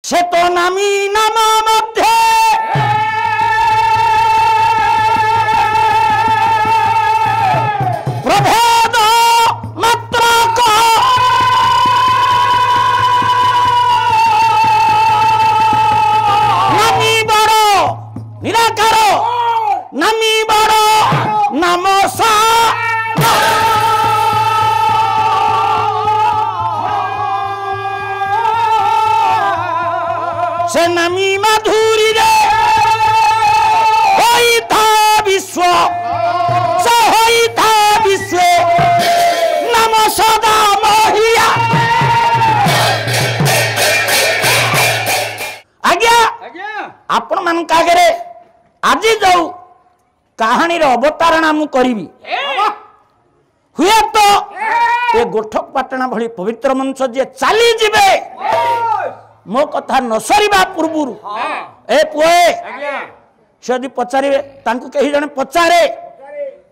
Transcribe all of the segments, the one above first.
से तो नामी नाम मध्य प्रभेद मात्र को नामी बड़ निराकार नामी बड़ नाम सा से नमी मधुरी रे होई था विश्व से होई था विश्व नम सदा मोहिया आज्ञा आपण मन कागरे आज जाऊ कहानी रे अवतारणा मु करिवि हुए तो ए गोठक पाटना भली पवित्र मंच जे चाली जिबे मो कथा न सरीबा पूर्वरु ए पुए से यदि पचारे तांकु कही जने पचारे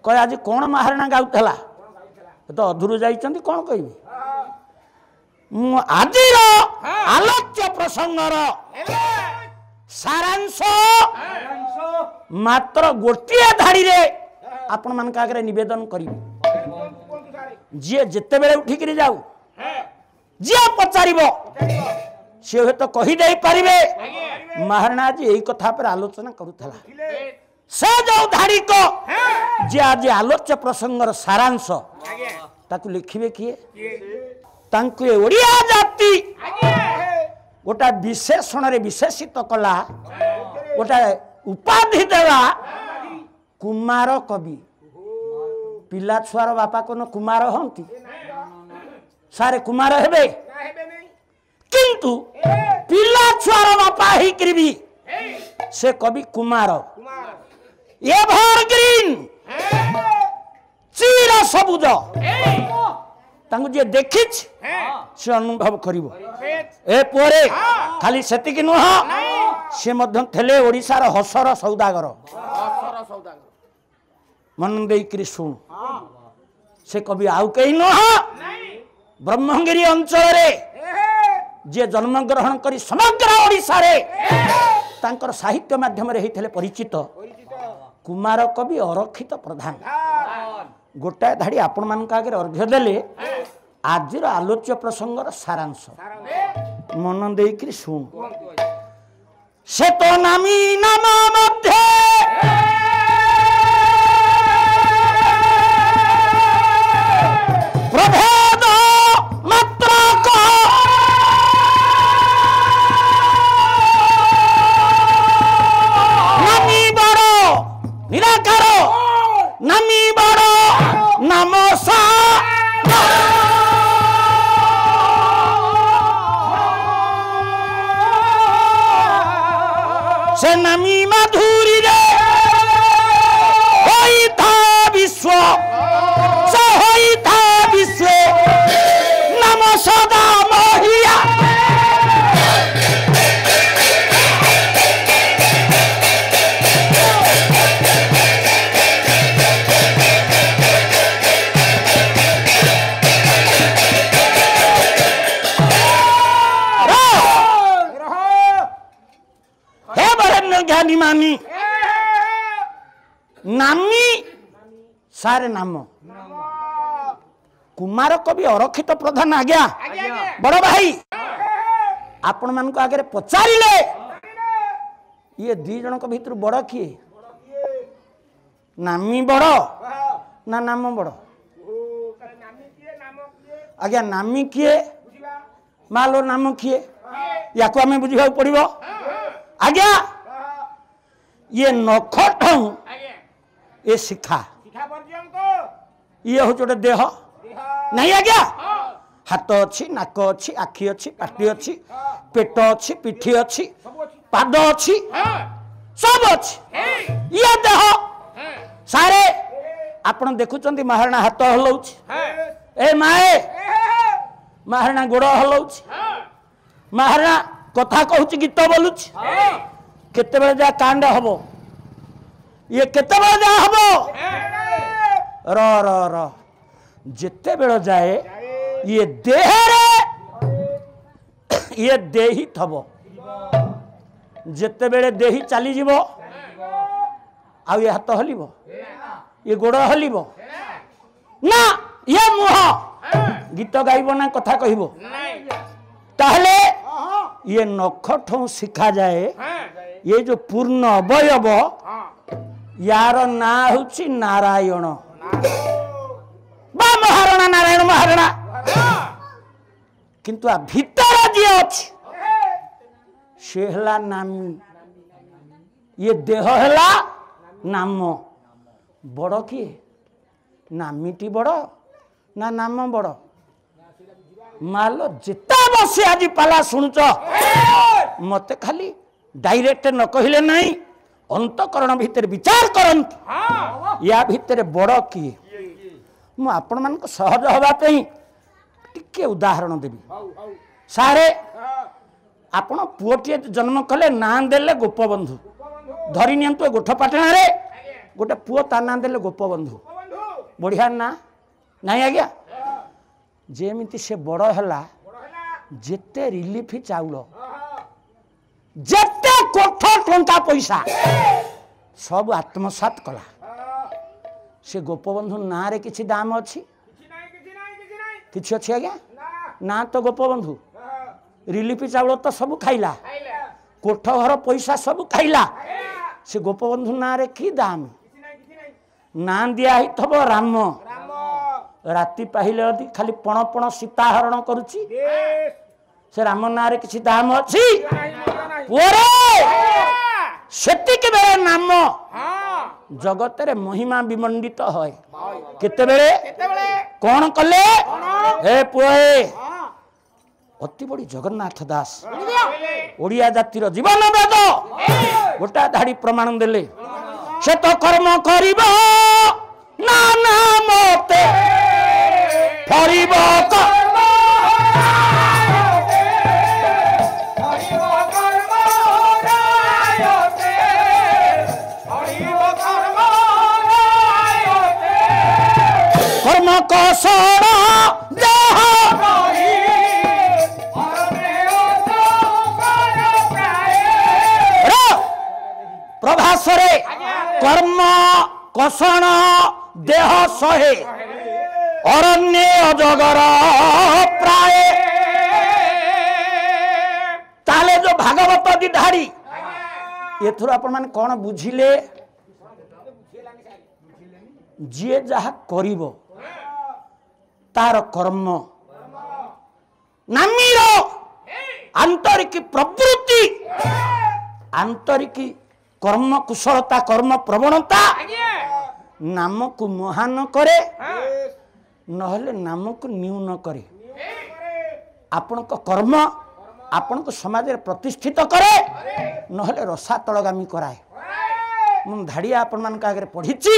कहे आज कौन महाराणा गाउथला तो अधूरु जाइचंती कौन कहबी आज आलोच्य प्रसंगर सारांश मात्र गोटिए धाड़ी रे आपण मान का आगे निवेदन करी जी जेते बेले उठी करी जाऊ जी पचारिबो से तो कहीदे पारे महाराणा जी यही कथा पर आलोचना करुला से जो धाड़ी को जे आज आलोच्य प्रसंगर सारांश ताकू लिखिबे किए तांकु ओडिया जाति गोटा विशेषण रे विशेषित कला गोटा उपाधि देवा कुमार कवि पिला छुआर बापा कोन कुमार हंती सारे कुमार हेबे किंतु पिला छुआर बापा ही कृबी से कवि कुमार एवरग्रीन चिर सबुज तांगु जे देखिछ से अनुभव करिवो ए पोरे खाली सेतिक नुह से मध्य थेले ओडिसा रो हसर सौदागर मन देई करी सुन से कवि आउ कहीं नुह ब्रह्मगिरी अंचल रे जे जन्म ग्रहण करी समग्र ओडिसा रे तांकर साहित्य माध्यम रे हिथले परिचित कुमार कवि अरक्षित प्रधान गोटाए धाड़ी आपण मान आगे अर्घ्य देले आज आलोच्य प्रसंगर सारांश मन देकरी सुन से तो नामी नाम मध्य प्रभेद मात्र को नामी बड़ निराकार नामी बड़ नाम सा से नमी मधुरी रे होई था विश्व से होई था विश्व नम सदा मोहिया ज्ञानी मानी नामी सारे नाम कुमार कवि अरक्षित प्रधान आज्ञा बड़ भाई आपण मान को आगे पचारे ये दी जन भीतर बड़ किए नामी बड़ ना नाम बड़ आज्ञा नामी किए मालो नाम किए या आम बुझा पड़ो आज्ञा ये नख ये शिखा ये हूँ गोटे देह नहीं आज्ञा हाथ अच्छी नाक अच्छी आखि अच्छी पाटी अच्छी पेट अच्छी पिठी अच्छी पाद अच्छी सब अच्छी ये देह सारे आपण देखुं महाराणा हाथ हलाउछ ए माए महाराणा गोड़ हलाउछ महाराणा कथा कहूँ गीत बोलुछ केते बेले जा कांड हबो ये केते बेले जा हबो र र र जेते बेले जाए ये देह रे ये देही थबो जेते बेले देही चली जीवो आउ ये हाथ हलिबो ये गोड़ हलिबो ना ये मुह गीत गाइबो ना कथा कहिबो ताहले ये नख ठौ शिखा जाए ये जो पूर्ण अवयव यार ना होछि नारायण बा महाराणा नारायण महाराणा किंतु आ भीतर जी अछि से हला नामी ये देह हला नाम बड़ किए नामीटी बड़ ना नाम बड़ मालो जिता बसे आज पाला शुणुच मत खाली डायरेक्ट न कहले नहीं अंतकरण भितर विचार करंत या भितर बड़ किए मु आपण मान सहज हवा टिके उदाहरण देवी सारे आपण पुओटी जन्म कले ना देले गोपबंधु धरी नियंतु गोठपाटणा रे गोटे पुओ ता ना देले गोपबंधु बढ़िया ना नहीं आज्ञा जेमिति से बड़ हैला जेते रिलीफ चाउल जेते कोठ टंका पैसा सब आत्मसात कला से गोपबंधु ना रे किछि दाम अछि किछि अछि आज्ञा ना तो गोपबंधु रिलीफ चाउल तो सब खाइला कोठ घर पैसा सब खाइला से गोपबंधु ना रे की दाम ना दिया ही थबो राम राति पाहिले अदी खाली पण पण सीता हरण करुची से राम ना रे किछि दाम अछि ओरे सेतिक बेले नाम जगत रे महिमा विमंडित होय केते बेले कोन कले हे पुए अति बड़ी जगन्नाथ दास ओडिया जातिर जीवन वेद गोटा धाड़ी प्रमाण देले से तो कर्म करिबो ना ना मते फरिबो कर्म कौशल देह प्रभासरे कर्म कषण देह सहे अरण्य अजगर प्राय ताले जो भागवत दी धाड़ी एथुर आपण माने कोन बुझिले जे जहा करिवो तार कर्म नामीर आंतरिक प्रवृत्ति आंतरिक कर्म कुशलता कर्म प्रवणता नाम को महान करे नहले नाम को न्यून करे आपण को कर्म आपण को समाज रे प्रतिष्ठित करे नहले रसातलगामी कराए मु धाड़िया आपण मान का आगे पढ़ीची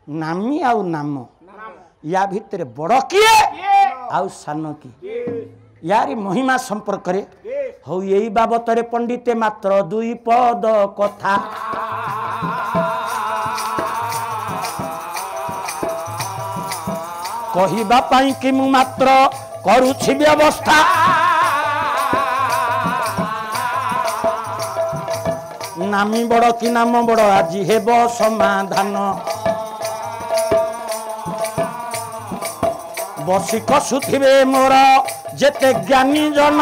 नामी आउ नाम या भितर बड़ किए आउ सान की यारी महिमा संपर्क रे हो यही बाबत रे पंडिते मात्र दुई पद कथा कहिबा पाई कि मु मात्र करूछि व्यवस्था नामी बड़ कि नाम बड़ आज हेब समाधान बसी कसुथिबे मोर जेते ज्ञानी जन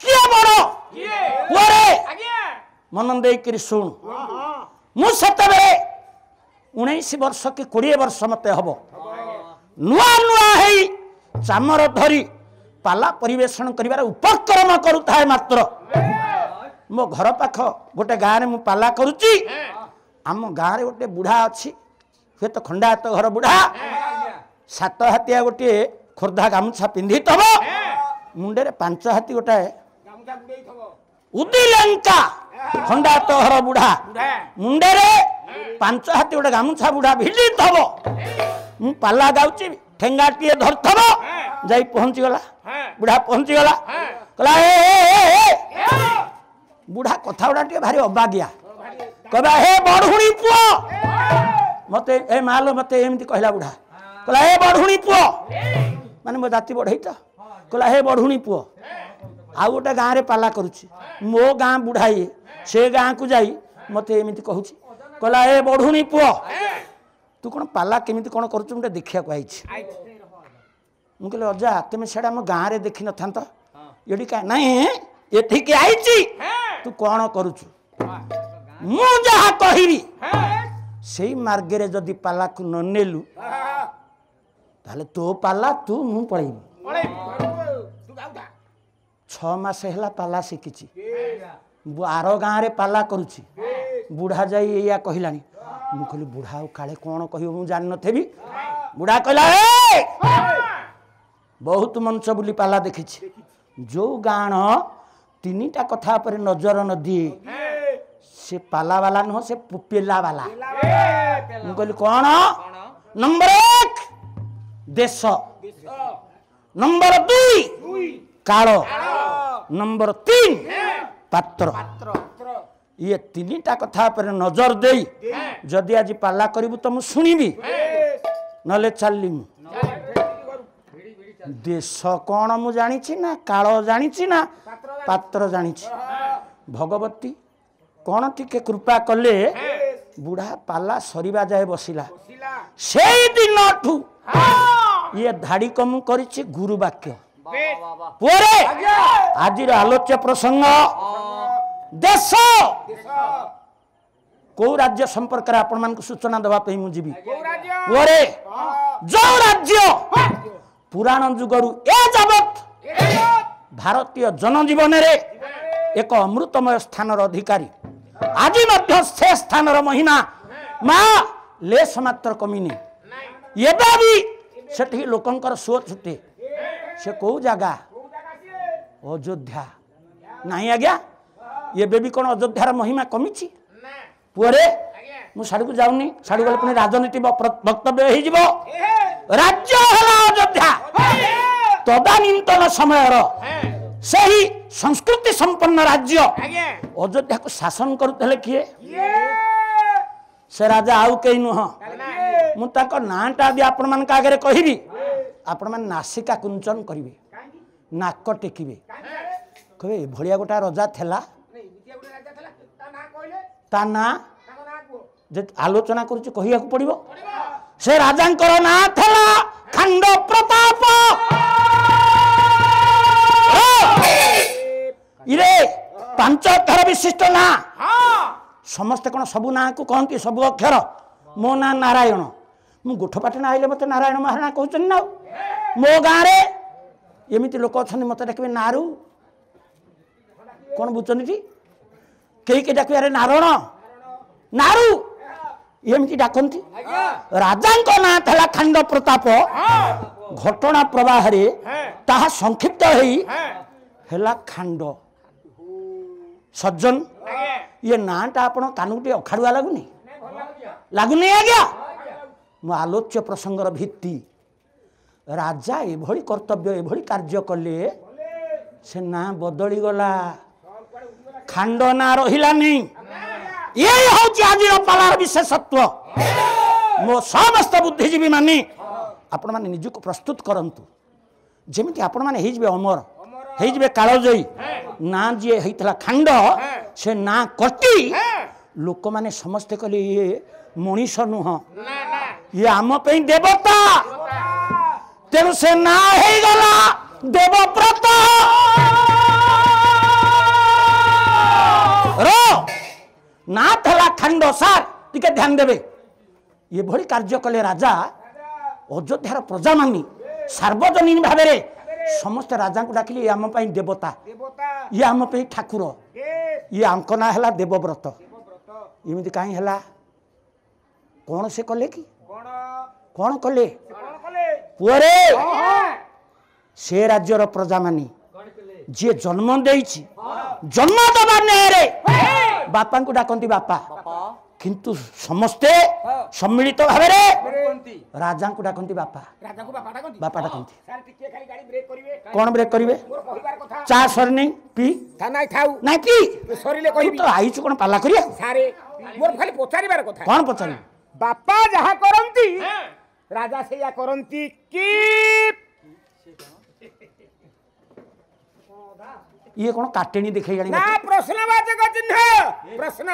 किए बड़ ओरे मन देई करी सुन मु सतबे 19 वर्ष कि 20 वर्ष मते हबो नुआ नुआ हेई चामर धरी पाला परिवेषण करिवार उपक्रम करूथाय मात्र मो घर पाख गोटे गाँव में मु पाला करुची आम गाँव गोटे बुढ़ा अच्छी हे तो खंडायत घर बुढ़ा 7 हाथिया गोटे खोर्धा गामुछा पिंधि थब मुंडे 5 हाथी गोटे उदिलंका खंडायत घर बुढ़ा मुंडे 5 हाथी गोटे गामुछा बुढ़ा भिड़ी थब मु पाला गाउची ठेंगा टीए धर थब जाई पहुंची गला बुढ़ा पहुंची गला कहला बुढ़ा कथा गुड़ा टे भारी अबागिया कहबा हे बड़हुणी पुओ मते ए मालो मते एमती कहला बुढ़ा कहला हे बड़हुणी पुओ माने मो जाति बढ़ई त कहला हे बड़हुणी पुओ आउ गोटे गाँव में पाला करुच्ची मो गाँ बुढ़ाई से गाँ को जाई मत एमती कहूँ कहला ए बढ़ुनी पुओ तू कौन पाला केमी कौन कर देखा आई मुझे अजा तुम से गाँव में देखी न था ये क्या नाई एठिक आई तू कौन करुचु मु जहा कहबी से मार्गे जदि पाला को न नेलु ताले तो पाला तू मु पड़ेबी 6 मास है पाला शिखी आर गाँव में पाला करुच्ची बुढ़ा जाई या कहलानी मु कहली बुढ़ा काले कौन कह जान नी बुढ़ा कहला बहुत मंच बुली पाला देखी जो गाण 3टा कथा पर नजर न दिए से पाला वाला नुह से पेला वाला मु कहली कौन नंबर 1 देश नंबर 2 काल नंबर 3 पात्र ये 3टा कथा पर नजर दे जदि आज पाला करू तो मुझे शुणिबी नले चलि देश कौन मु जानी ना काल जानी ना पात्र जानी भगवती कौन टिके कृपा कले बुढ़ा पाला सरीबा जाए बसिला से दिन ये धाड़ी कम करिछि गुरु वाक्य पुरे आज आलोच्य प्रसंग देश को राज्य संपर्क में आपण मानक सूचना देवाई मुझे पुरे जो राज्य पुराण जुगरु ए जबत भारतीय जनजीवन रे एक अमृतमय स्थान अधिकारी आज मध्य से स्थान महिमा माँ लेस मात्र कमिनी एबे भी सेठी लोकंकर सो छुटे से कौ जगह अयोध्या नहीं आज्ञा ये भी कौन अयोध्यार महिमा कमी पुरे मुझे को जाऊनी साड़ी गले पुणी राजनीति वक्तव्य हो राज्य अयोध्या तदानीतन समय सही संस्कृति संपन्न राज्य अयोध्या को शासन करुले किए से राजा आउ कई नुह मुझे नाटा भी आपण मान आगे कहबी आपण मैंने नासिका कुंचन करेंगे नाक टेकिबे कहे भलिया गोटा रजा थेला ता ना आलोचना करुच्ची कहिया को पड़िबो से राजांकर ना थेला खंड प्रताप इरे 5 अक्षर विशिष्ट ना समस्ते कौन सबू ना को कहती सबू अक्षर मो ना नारायण मु गोठपाटना आइले मत नारायण महाराणा कहते ना मो गाँव में एमती लोक अच्छा मत डाके नारू कौन बुझुं कई डाक नारायण नारू एमती डाकती राजा ना था खंड प्रताप घटना प्रवाह ताहा संक्षिप्त है खांड सज्जन ये नाटा आप कानूटे अखाड़ुआ लगुनि आज्ञा मो आलोच्य प्रसंगर भित्ति राजा एभली कर्तव्य एभली कार्य कले से ना बदली गला खांड ना रहिला नहीं ये हूँ आज पालार विशेषत्व मो समस्त बुद्धिजीवी मानी आपण माने निजको प्रस्तुत करंतु जेमिति आपण माने हेजबे अमर हेजबे कालजयी ना जी हेतला खांड से ना कटी लोक माने समस्ते कहले ये मनीष नुह ये आम पे देवता तेणु से ना हे गला देवव्रत रो ना थला खंड सार टिके ध्यान देवे ये भली कार्य कले राजा अयोध्यार प्रजा मानी सार्वजनीन भाव समस्त राजा को डाकिले ये आम देवता ये आम ठाकुर ये आंक ना है देवव्रत इमिति कहीं है कौन से कले कि कौन कले पुरे से राज्यर प्रजा मानी जी जन्म देइछि जन्म दबा नेरे बापा को डाकती बापा किंतु समस्ते सम्मिलित भाव राजा को डाकती बापा बापा डाकती कौन ब्रेक करिवे चा सर नहीं पी नहीं पी तो आई कौन पाला करिया कौन पचार बापा जहा करंती राजा से या करंती की ये कौन काटेनी देखे जानी ना प्रश्नवाचक चिन्ह प्रश्न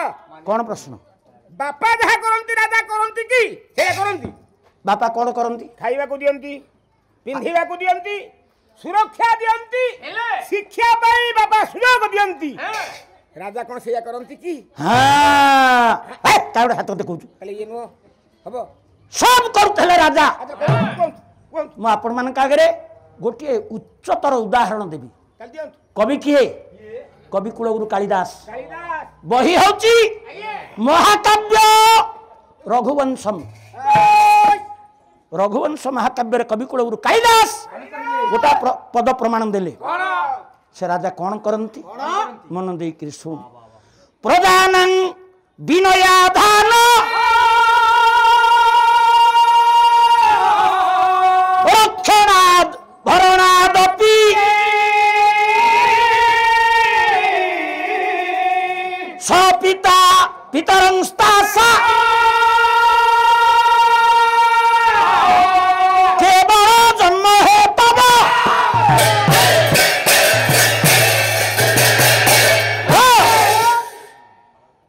कौन प्रश्न बापा जहा करंती राजा करंती की से करंती बापा कौन करती खाइबा को दियंती पिंधिबा को दियंती सुरक्षा दियंती शिक्षा पाई बापा सुयोग दियंती राजा कौन से करंती की हाँ तावड़े हाथ देखु खाली ये नो हबो सब करुले राजा कौन मु आपण मान आगे गोटे उच्चतर उदाहरण देवी चल दियंतु कवि किए कवि कुलगुरु कालिदास कालिदास बही हूँ महाकाव्य रघुवंशम रघुवंश महाकाव्य कवि कुलगुरु कालिदास गोटा पद प्रमाण देले से राजा कौन करती मन दे शुण प्रधान विनयाधान रक्षणाद भरणादपि सपिता पितरंस्तासा केवल जन्म है तब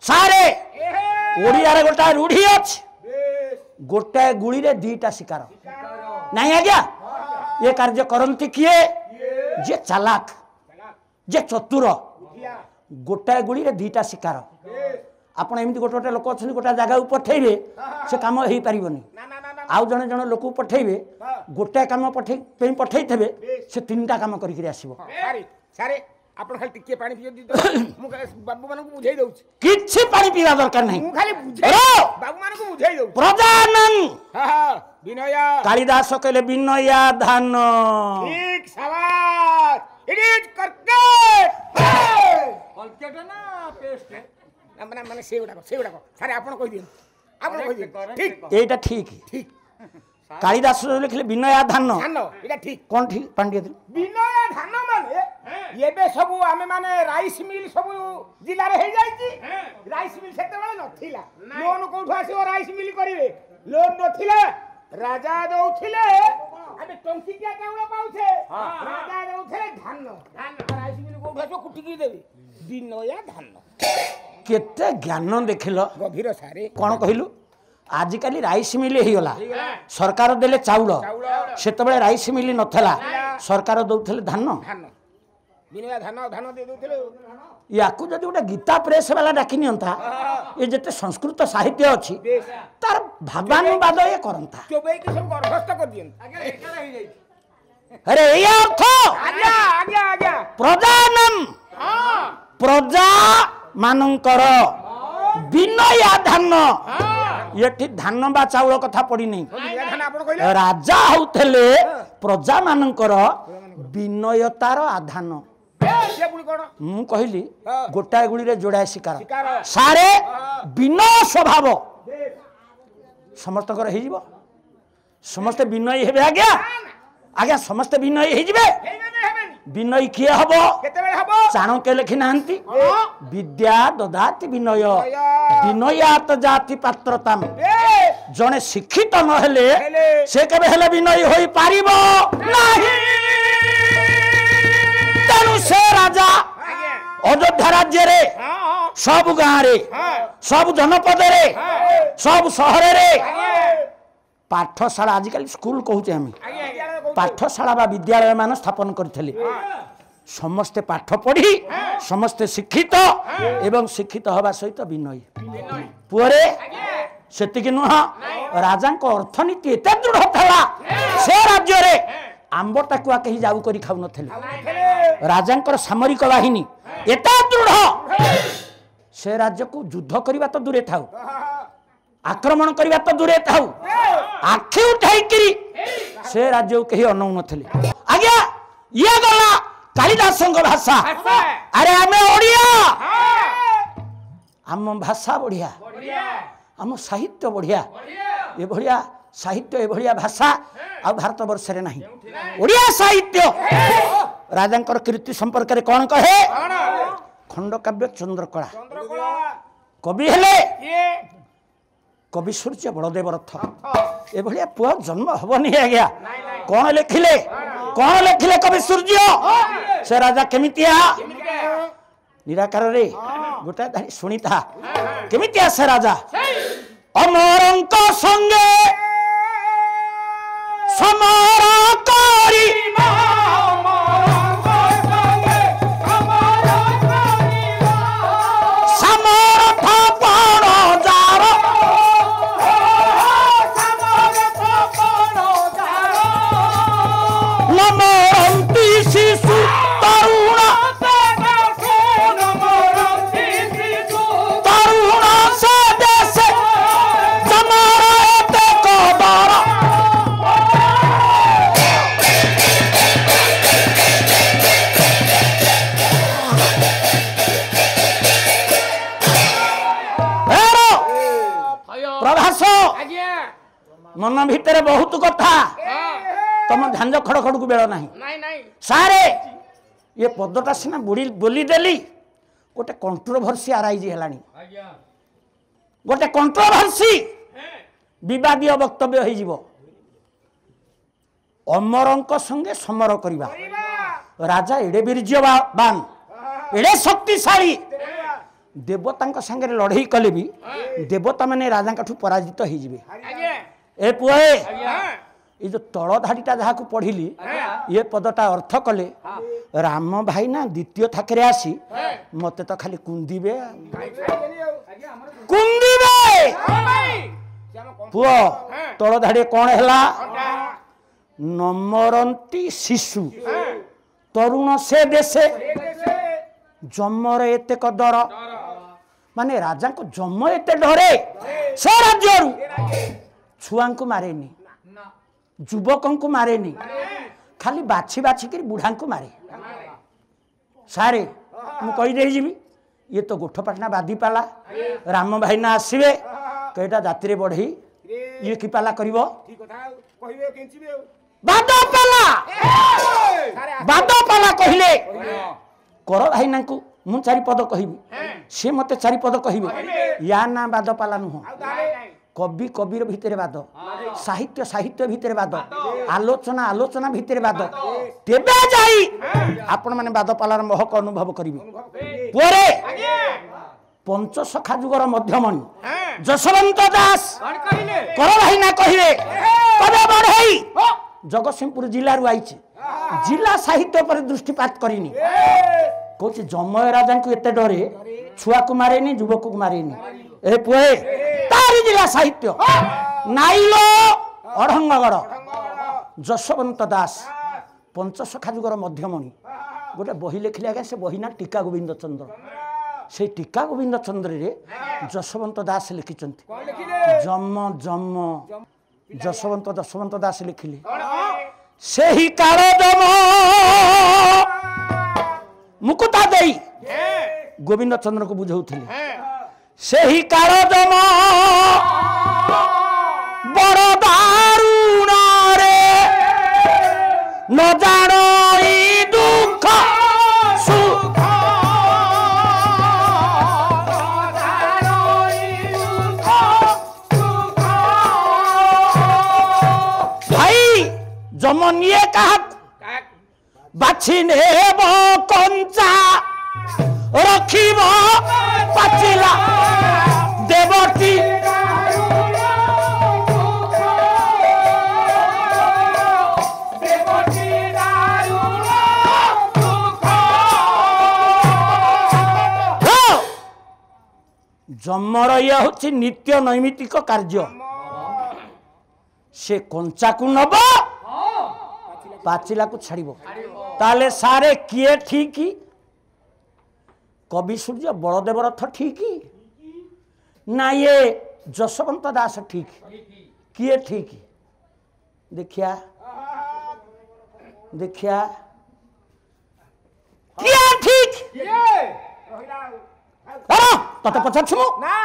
सारे ओडिया गोटा रूढ़ी अच्छी गोटाए गुड़ी रे दीटा शिकार नहीं आज्ञा ये कार्य करती किए जे चालाक जे चतुर गोटाए गुड़ी रे दीटा शिकार आपण एमती गोटे गोटे लोक अच्छा गोटे जगह पठेबे से कम हो पारबनी आउ जड़े जड़े लोक पठेबे गोटाए कम पठे थे से तीनटा कम करके आसब आपण खाली टिके पानी पियो दी मु बाबू मानन को बुझाई दउछ किछि पानी पीवा दरकार नहीं मु खाली बुझाई बाबू मानन को बुझाई दउ प्रजानन हां विनया कालिदास कहले विनया धान ठीक शाबाश इट इज करके कलकेट ना पेस्ट ना माने सेउडा को सारे आपण कहि दियन आपण कहि दियन ठीक एटा ठीक ठीक कालिदास लिखले विनया धान धान एटा ठीक कौन ठीक पांडे विनया धान माने एबे सब आमे माने राइस मिल सब जिला रे हे जाईची राइस मिल सेते बेले नथिला लोन कोठु आसीओ राइस मिल करिवे लोन नथिला राजा दउथिले आबे टंकिया चाउळ पाउछे राजा दउथिले धान राइस मिल कोठु आसीओ कुटी की देबे विनया धान केते ज्ञान देखिलो गभीर सारे कौन कहलु आजिकल राइस मिल होगा सरकार देले चाउल सेतबेले राइस मिल नथला सरकार दउथले धान विनया धान धान दे दउथले याकू जदि गोटे गीता प्रेस वाला डाकी नियंता ये जते संस्कृत साहित्य अच्छी तार भावानुवाद ये करंता चोबे की सब गर्भस्थ कर दियन आगे एका रही जाई अरे ये अर्थ आज्ञा प्रजानम प्रजा मानकर विनया धान ये धान बा चाउल कथा पड़ी नहीं राजा होते प्रजा मानकर विनयतार आधान मु कहली गोटाए गुड़ी रे जोड़ाए शिकार सारे विनय स्वभाव समस्त समस्ते विनयी हेबे आज्ञा आज्ञा समस्ते विनयी हेजिबे विनयी किए हबो चाणक्य लिखि नांती विद्या ददाति विनय विनयात जाति पात्रता जने शिक्षित न हेले से केबे हेले विनयी होई पारिबो नाही तेनु से राजा अयोध्या राज्य रे सब गाँव रे सब जनपद रे सब शहर रे पाठशाला आजिकल स्कूल कहूचे आम पाठशाला बा विद्यालय मान स्थापन करथिले समस्ते पाठ पढ़ी समस्ते शिक्षित एवं शिक्षित हवा सहित विनयी पुअरे सेतिक नुह राजा अर्थनीति एत दृढ़ था से राज्य रे आंब टाकुआ कहीं जाऊ करी खाऊ नथिले राजा सामरिक बाहिनी एत दृढ़ से राज्य को युद्ध करवा तो दूरे थाऊ आक्रमण करवा तो दूरे थाऊ आखि उठाई से राज्य को कहीं अनौ नथिले आज्ञा ये गला कालिदास भाषा अरे आमे ओडिया आम भाषा बढ़िया आम साहित्य बढ़िया ये बढ़िया साहित्य ये बढ़िया भाषा आ भारत वर्ष रे नहीं ओडिया साहित्य राजा कीर्ति संपर्क में कौन कहे खंडकाव्य चंद्रकला कवि हेले कवि सूर्य बलदेव रथ ए भलिया पुआ जन्म हबनी आज्ञा कौन लिखिले कवि सूर्य से राजा केमितिया निराकार रे गोटा धारी शुणी था केमिति आसे राजा अमरंक संगे समर करी समर्थ पण जार नमरंती शिशु तरुण तरुण से देश जमाते कदर प्रभास मन भितर बहुत कथा तुम ध्यान खड़खड़ को बेल ना सारे ये पदटा सीना बुड़ी बोली देली गोटे कंट्रोभर्सी आराइज है गोटे कंट्रोभर्सी विवादीय वक्तव्य हो अमरंक संगे समर करवा राजा एडे वीर्यवान एडे शक्तिशाली देवता संगे लड़ई कले भी देवता माने राजा पराजित हो पुए ये जो तल धाड़ीटा जहाँ को पढ़िली ये पदटा अर्थ कले राम भाई ना द्वितीय थाकरे आसी मत तो खाली कुंदीबे कुंदीबे पुओ तल धाड़ी कौन है नमरंती शिशु तरुण से देशे जमर एते कदर माने राजा को जम एते डरे से राज्य छुआ को मारेनी युवक को मारेनी खाली बाछी बाछी कर बुढ़ा को मारे सारे मुझे ये तो गोठपाटना बादी पाला राम भाई ना आसवे कईटा जाति बढ़ई ये कि पाला कर बादपाला कहले कर भाई ना मु चारिपद कहबी सी मत चारिपद कहे या ना बादपाला नुह कवि कविर भितर बाद साहित्य साहित्य भितर बाद आलोचना आलोचना भितर बाद तेबे जाई आपण माने बादपालार महक अनुभव करिवे पुरे पंचसखा जुगर मध्यमणि जसवंत दास कर भाई ना कहिवे कबे बढ़ई जगतसिंहपुर जिला रु आइछि जिला साहित्य पर दृष्टिपात करिनी कौच जमय राजा को एते डरे छुआ को मारेनी युवक को मारेनी ए पुए तारी जिला साहित्य नाइलो अढ़ंगगढ़ जसवंत दास पंचसखा जुगर मध्यमणि गोटे बही लिखिले आगे से बही ना टीका गोविंद चंद्र से टीका गोविंद चंद्र रे जसवंत दास लिखिचंती जम जम जसवंत जसवंत दास लिखिले से ही काल जम मुकुता देई गोविंद चंद्र को बुझाउथिले से ही काल जम बड़ दारुण रे न जानी दुख सुख भाई जमनिए कहा बाछी नेब कंचा रखिब पाचिला देवती जमर ये हूँ नित्य नैमित्तिक कार्य से कंचा को नब पाचिला को छाड़ब ताले सारे किए ठीक कवि सूर्य बलदेव रथ ठीक ना ये जसवंत दास ठीक किए ठीक देखिया देखिया किए ठीक तते पचार छुमु ना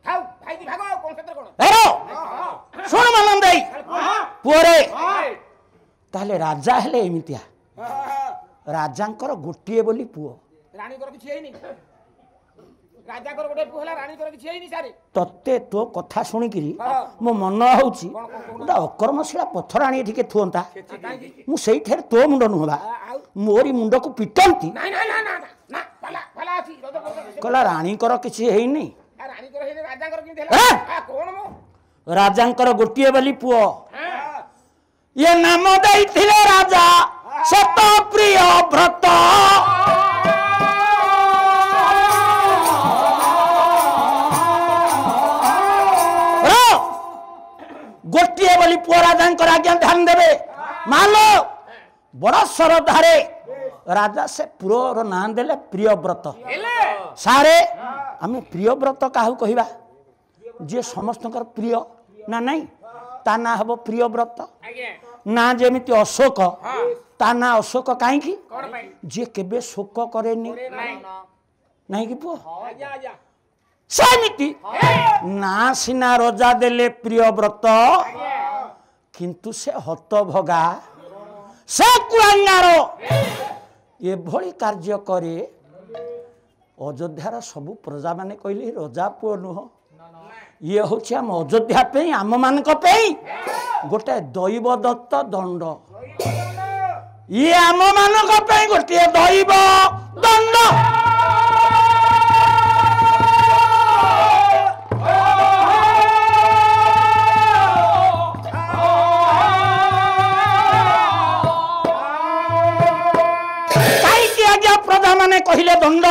खाऊ भाई की भागो कोन क्षेत्र कोन हेरो सुन मानंद देई पुरे ताले राजा हेले एमितिया राजांकर गोटिए बोली पुओ रानी कर किछि हेनी राजा कर गोटे पुओ हला रानी कर किछि हेनी सारे तते तो कथा सुनी किरी मो मन होउची ओटा अकर्मशिला पत्थर आनी एठी के थुंता मु सेई थेर तो मुंड नुहबा मोरी मुंड को पिटंती ना ना ना ना ना पाला पाला कहला राणीकर किसी हेनी राणीकर हेने राजाकर किंती ए? ହେଲା कोन मो राजांकर गोटिए बोली पुओ ये नाम देइथिले राजा सत प्रिय व्रत गोटिए बोली पुओ राजांकर आज्ञा ध्यान देवे मालो बड़ श्रद्धारे राजा से पुओर नाम देले प्रियव्रत सारे आम प्रियव्रत काहू कहवा जे समस्त प्रिय ना नहीं ता ना हम प्रियव्रत ना जेमिति अशोक ता ना अशोक कहीं जे केबे शोक करेनी नहीं कि पुओ सेमिति ना सिना रजा देले प्रियव्रत किंतु से हतभगा से कुआंगार ये भली कार्य करे अयोध्यार सबु प्रजा माने कहले रजा पुओ नुह ये हूँ आम अयोध्या पे आम मान गोटे दैव दत्त दंड ये आम मान गोटे दैव दंड प्रजा माने कहले दंड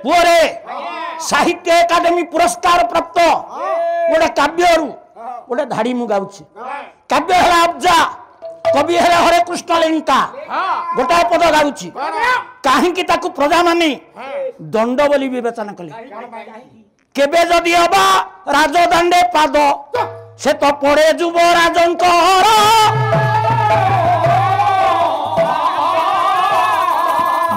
पुओरे साहित्य एकाडेमी पुरस्कार प्राप्त गोटे काव्य गोटे धाड़ी मु गाउछि काव्य है अब्जा कवि है हरे कृष्ण लेंका गोटा पद गाउछि काहे कि ताकु प्रजा माने दंड बोली विवेचना कले केबे जदि अबा राजदंडे पाद से तो पड़े जुब राजंकर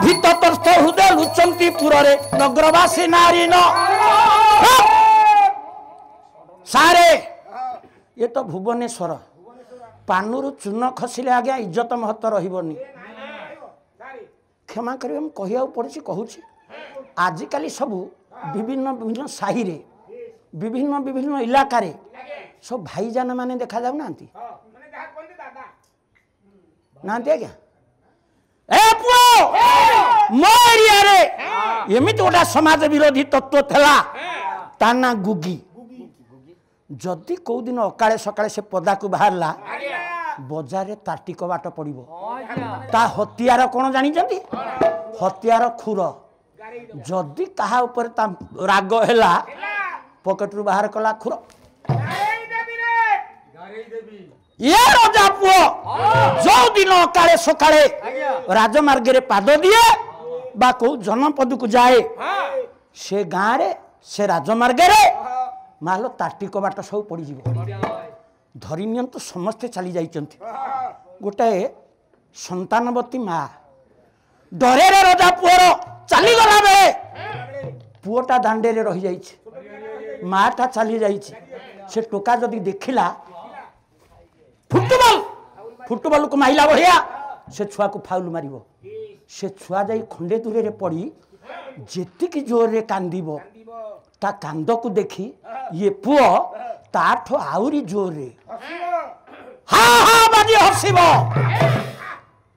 भीतरस्थ हृदय लुचंती पुरे नगरवासी नारी न सारे ये तो भुवनेश्वर पानुरु चून खसिले आज्ञा इज्जत महत्व रही क्षमा करें हम कहिया पड़ी कहूँ आजिकल सबू विभिन्न विभिन्न साहि रे विभिन्न विभिन्न इलाकार सब भाईजान माने देखा जाऊ ना आज्ञा ए पुओ मो एरिया रे एमिति गोटा समाज विरोधी तत्व थेला ताना गुगी जदि कौ दिन अकाले सकाळे से पदा को बाहरला बजार रे ताटिक बाट पड़िबो ता हथियार कोन जानि जंती हथियार खुर जदि कहा ऊपर ता राग हैला पॉकेट रु बाहर कला खुर ये राजा पुओ जो दिन अकाले सकाळे राजमार्ग रे पाद दिए बा को जनपद को जाए से गाँव रे से राजमार्ग रे मालो ताटिक बाट सब पड़ धरी नियंतु समस्ते चली जाइछन्ति गोटे संतानवती माँ डरे रे राजा पुओर चली गला बे पुओटा दांडे रे रही जाइछि माटा चली जाइछि से टोका जदि देखिला फुटबॉल फुटबॉल को माइला बढ़िया से छुआ को फाउल मारिबो से छुआ जाई खंडे दूरे रे पड़ी जेतिक जोर रे कांदीबो ता कांद को देखी ये पुओ ताठो आउरी जोर रे हा हा बाजी हसिबो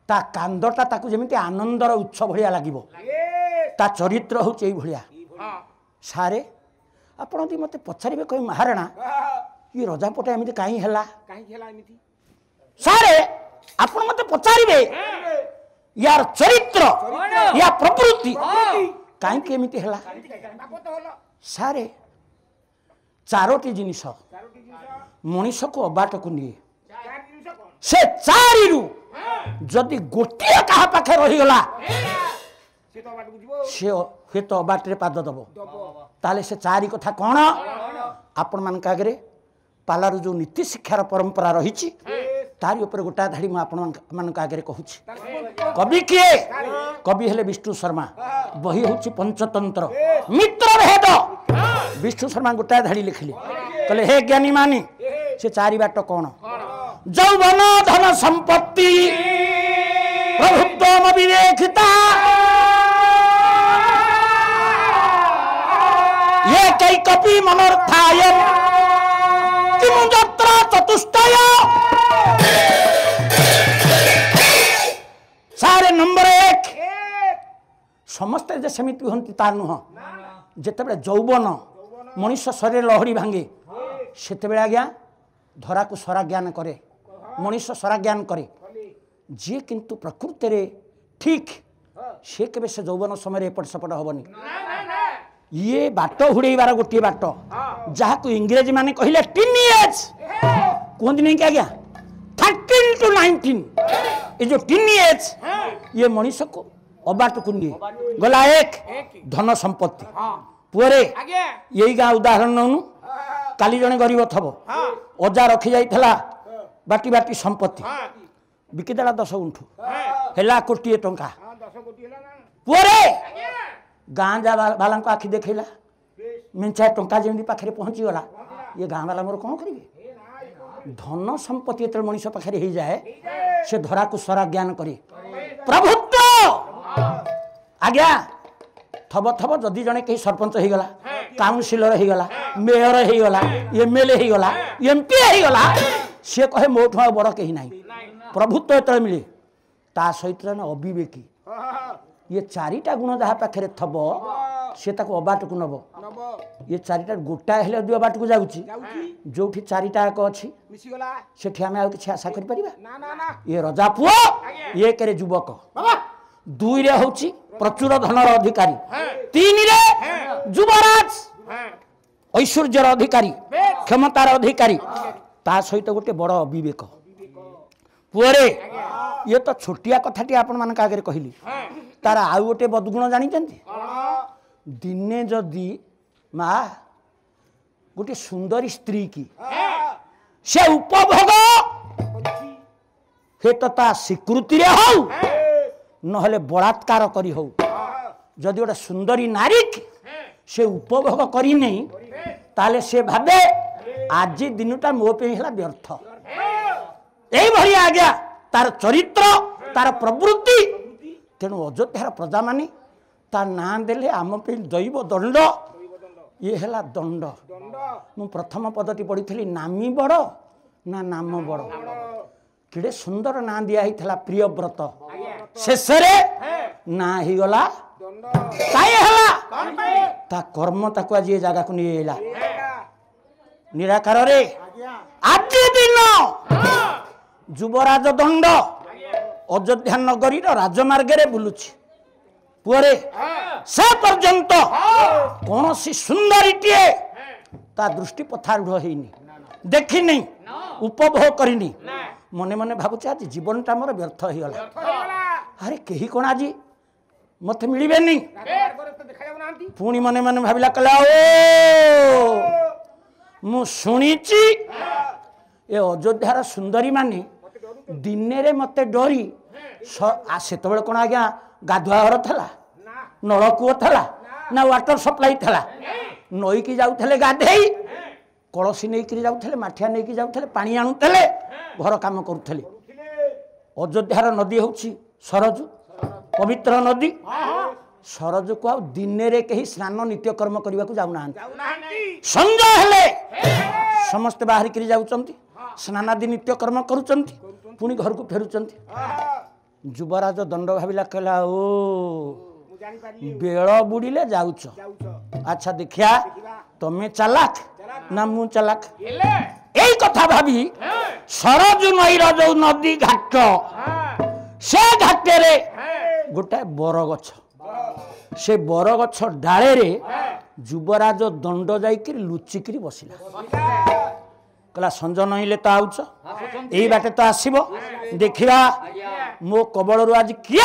ता कांदटा ताकू जेमिति आनंदर उत्सव भलिया लागिबो ता चरित्र हो चई भलिया सारे आपण दी मते पछारिबे कहि महाराणा ये रजापटा एमिति काई हैला एमिति सारे आपण मते पछारिबे यार चरित्र या प्रवृत्ति काई के एमिति हैला सारे चारोटी जिनिस मनीष को अबाट को निये से चारि रु जदि गोटिए कहा पाखे रही गला से तो अबाट रे पाद दबो ताले से चारि कथा कोन आपण मान का आगे पालारू जो नीति शिक्षार परंपरा रही तारी ऊपर गोटा धाड़ी मु आपण मान आगे कहूँ कवि किए कवि हेले विष्णु शर्मा बही हूँ पंचतंत्र मित्र भेद विष्णु शर्मा गोटा धाड़ी लिखिले कहले हे ज्ञानी मानी से चारि बाट कौन यौवन धन संपत्ति प्रभुत्व विवेकिता ये कई कपि मनोर्थाय किमु जत्र चतुष्टय सारे नंबर 1 समस्ते जे सेमिति हंती ता नुह जेतेबेले यौवन मनुष्य शरीर लहरी भांगे सेतेबेले आज्ञा धरा को सरा ज्ञान करे मनुष्य सरा ज्ञान करे जी किंतु प्रकृति रे ठीक से केबे से यौवन समय एपट सेपट हबनी ये बाट हुड़ेबार गोटे बाट जहाँ को इंग्रेजी माने कहले टीन एज कहते नहीं क्या क्या 13 to 19 ये जो टीन एज ये मनुष्य को अबाट को नहीं गला एक धन संपत्ति पुरे यही गाँ उदाहरण नौनु काली जने गरीब थब अजा रखी जाइथला बाटी बाटी संपत्ति बिकिदेला 10 गुंठु हेला कोटी टंका पुरे गाँ जा बाला आखि देखला मिंचा टंका जमी पाखे पहुँची गला ये गाँ वाला मोर कौन करेंगे धन संपत्ति जो मनुष्य पाखे हो जाए से धरा को सरा ज्ञान करे प्रभुत्व आज्ञा थब थब जदि जड़े कहीं सरपंच हो गला काउनसिलर हो गला मेयर हो गला एमएलए हो गला एमपी हो गला सी कहे मोठू बड़ कहीं ना प्रभुत्व जो मिले ता सहित अविवेकी ये चारिटा गुण जहाँ पाखे थब सी अबाट को नब ये चारिटा गोटा हेले दु अबाट को जाऊँगी जो चारिटा एक अच्छी से आम आ कि आशा कर ये रजा पुओ ये करे युवक 2 रे होची प्रचुर धनर अधिकारी 3 रे युवराज ऐश्वर्यर अधिकारी क्षमतार अधिकारी ता सहित गोटे बड़ अविवेक पुअरे ये तो छोटिया कथाटी आपण मान आगे कहली तार आउ गोटे बदगुण जानी दिने जदि माँ गोटे सुंदरी स्त्री की से उपभोग हे तो ता स्वीकृति रे हो नहले बलात्कार करी हो जदि गोटे सुंदरी नारी से उपभोग करी नहीं ताले से भाबे आज दिनटा मो पे हला व्यर्थ यही भरी आ गया तार चरित्र तार प्रवृत्ति तेणु अयोध्यार प्रजा माने ता ना देले आम पे दैव दंड ये है दंड मु प्रथम पदटी पढ़ी नामी बड़ ना नाम बड़ किड़े सुंदर ना दिया ही प्रियव्रत शेष ना ही गला ता कर्म ताको आज ये जगह को नहीं आइला निराकार रे आज दिन युवराज दंड अयोध्या नगरी राजमार्ग रे बुलुची पुअरे से पर्यंत कौन सी सुंदरीटे ता दृष्टि पथारूढ़ होनी देखी नहीं उपभोग करनी मने मने भावुचे आज जीवनटा मोर व्यर्थ हो गला अरे कहीं कौन आज मत मिलबे नहीं पुणी मने मने भाविला कला ओ मु सुनीची ए अयोध्यार सुंदरी माने दिने रे मते डरी से कौन आज्ञा गाधुआ घर था नलकूଅ था ना वाटर सप्लाई था नई की जाऊे गाधे कलसी नहीं जाऊे माठिया नहीं जाऊे पानी आणुले घर काम करुले अयोध्यार नदी हूँ सरजू पवित्र नदी सरजू को दिन रे कहीं स्नान नित्यकर्म करने को जाऊना संजय हेले समस्ते बाहर कर जाऊँच स्नानादि नित्यकर्म करुँच पुणी घर को फेरुंच युवराज दंड भाविला कहला ओ बेल बुड़िले जाऊच अच्छा देखिया तमें चालाक ना मु चालाक यही कथा भाभी सरजू नईर जो नदी घाट से घाटे रे गोटे बरगछ से बरगछ डाले रे युवराज दंड जाइक लुचिकी बसिला कहला संज नईले तो आउच यही बाटे तो आसब देखा मो कबल आज किए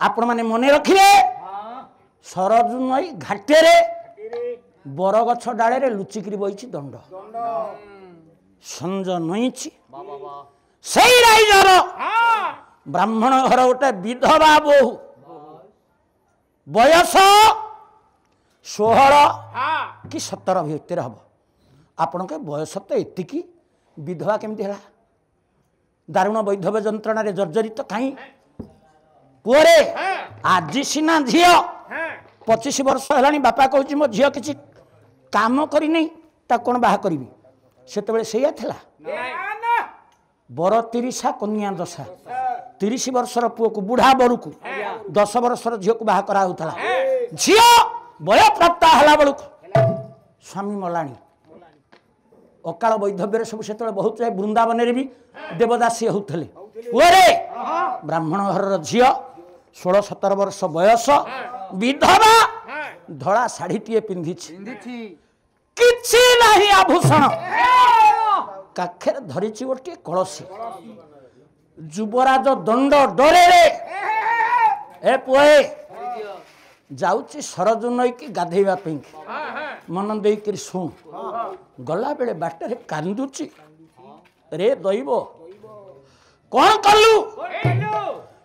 आपण मैंने मन रखिए सरजू नई घाटे रे बरगछ डाले रे लुचिकी बही दंड संज नईची से राइजर ब्राह्मण घर गोटे विधवा बोहू बयस 16 कि 17 भितर हम आपण के बयस तो एतिकी विधवा केमती है दारुण वैधव्य जंत्रणा रे जर्जरित कहीं पुअरे आज सीना झी 25 वर्ष है बापा कहूँ मो झी किसी काम करनी कौन बाहा करी से से बर 30 कन्या दशा 30 वर्षर पुओ को बुढ़ा बरु को 10 वर्षर झील को बाहा कराउथला झील बय प्राप्त हला बेलू स्वामी मलाणी अकाल वैधव्य सब से बहुत वृंदावन भी देवदासी होते पुअरे ब्राह्मण घर झी 16-17 वर्ष बयस विधवा धड़ा शाढ़ी टीए पिंधि किछि नहीं आभूषण काखेर धरी गोटे कलसी युवराज दंड डरे ए पुए जाऊँगी सरज नई कि गाधेवा मन देकर शुण गला बेले बाटर कांदुची रे दैव कौन कलु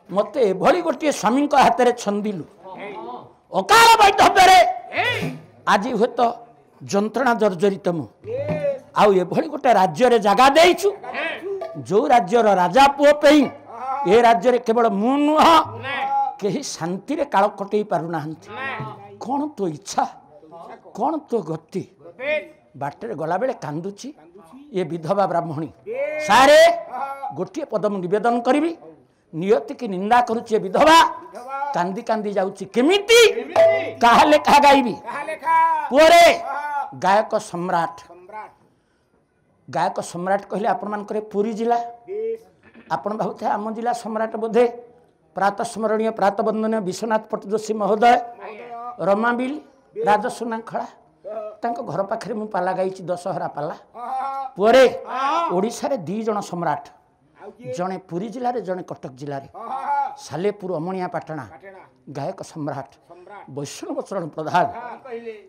मत एभली गोटे स्वामी हाथ में छंदिलु अकाल वैधव्य आज हे तो जंत्रणा जर्जरित मु आभली गोटे राज्य जगह देचु जो राज्यर राजा पुओ पे ए राज्य केवल मु नुह कहीं शांति रे काल कटई पारुना कौन तो इच्छा कौन तो गति बाटर गला बेले कांदुची ये विधवा ब्राह्मणी सारे गोटे पद निवेदन करी नियति की निंदा करुचे विधवा कांदी कांदी जाउची केमिति काहा लेखा गाइबी पुअरे गायक सम्राट कहले आपण मान करे पुरी जिला आपण भावथे आम जिला सम्राट बोधे प्रातः स्मरणीय प्रातः वंदनीय विश्वनाथ पट्टजोशी महोदय रमाबिल राजसुनाखड़ा तांको घर पाखरे मु पाला गाइची दशहरा पाला पुअरे ओडिशा रे 2 जण सम्राट जड़े पुरी जिले में जड़े कटक जिले में सालेपुर अमणिया पाटना गायक सम्राट वैष्णव चरण प्रधान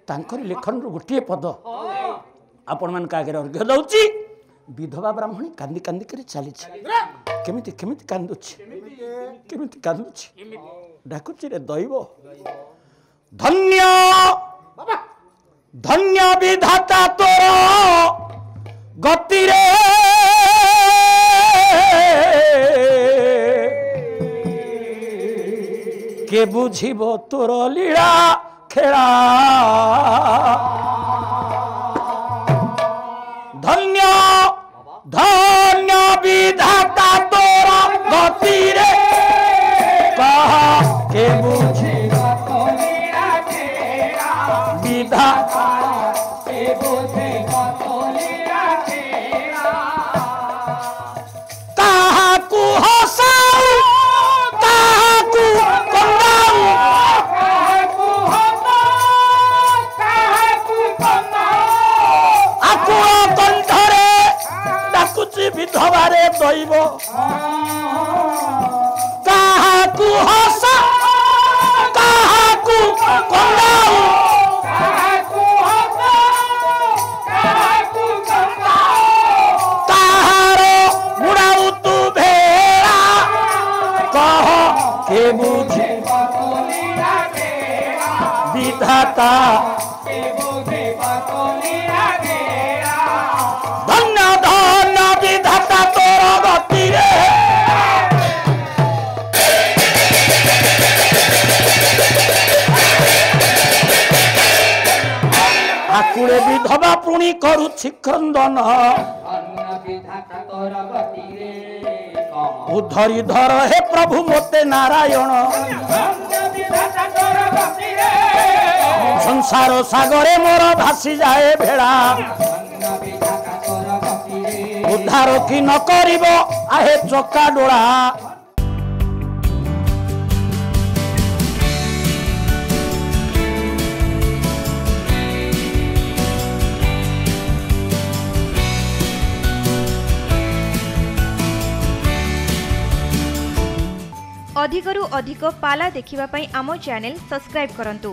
तांकर लेखन गोटे पद आपण मान आगे अर्घ्य दउची विधवा ब्राह्मणी कांदी कांदी कर चली केमिति केमिति कांदुची केमिति कांदुची डाकुची रे दैव धन्य धन्य विधाता तोर गति रे के बुझिब तोर लीला खेला धन्य धन्य विधाता तोर गति रे कहा के बुझिब तोर लीला खेला विधाता के बुझिब तोर लीला खेला कहा को हसाऊ कहा को कंदाऊ कहा को हसाऊ कहा को कंदाऊ आकुल कंठरे डाकुची विधवा रे दैव कहा को हसा कहा को कंदाऊ कहा को हसाऊ कहा को कंदाऊ ताहारो मुड़ाऊ तू भेड़ा कह के बुझे विधाता धन्य धन्य विधाता तोर गति रे आकुले विधवा पुणी करुछि क्रंदन उद्धरी धर हे प्रभु मोते नारायण संसार सागरे मोर भासी जाए भेड़ा उद्धार कि न करिब आहे चका डोळा अधिकरु अधिक पाला देखिबा पई आमो चैनल सब्सक्राइब करंतु।